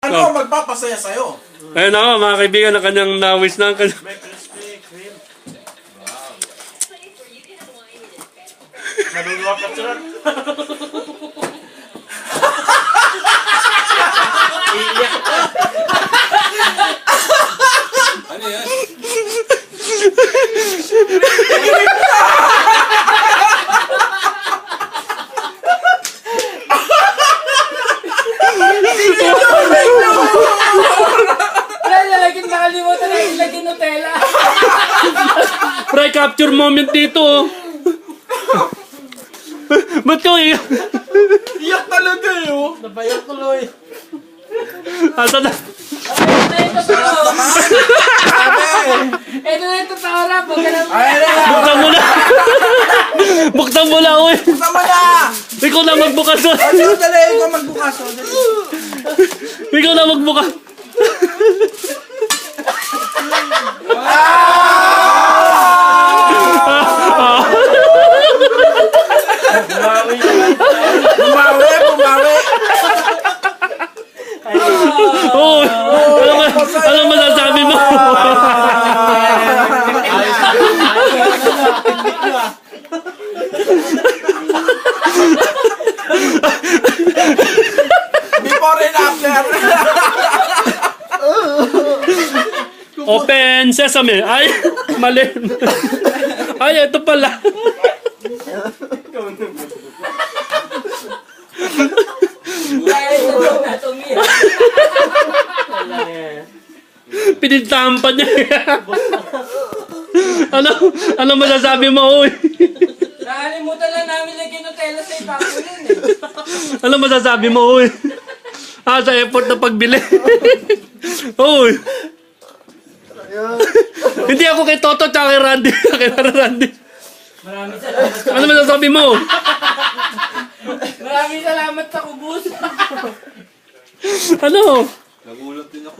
Ano ang magpapasaya sa'yo? Ayun ako, mga kaibigan, na kanyang nawis na ang kanyang... May crispy cream. Naluluwa ka sila. Ano yan? Lalagyan nakalimutan na ilagyan Nutella. Pre, capture moment dito, oh. Ba't ko iyak? Iyak talaga eh, oh. Nabayang tuloy. Asa na? Ito na ito tawara. Ay, Buksan mo na! Buksan mo na, uy! Sama na! Ikaw na magbukas, oh. Ano, dali, ikaw magbukas, oh. Dali. Ikaw na magbukas. Bumawi, bumawi. Oh, ano masasabi mo? Before and after. Open sesame. Ay, mali. Ay, ito pala. Pinintahan pa niya. Ano masasabi mo, uy? Nakalimutan lang namin lagyan Nutella sa ibabaw yun eh. Ano masasabi mo, uy? Sa effort na pagbili. Uy. Hindi ako kay Toto tsaka kay Randy. Kay Randy. Maraming salamat. Ano masasabi mo? Maraming salamat sa kubus. Ano? Nagulat din ako.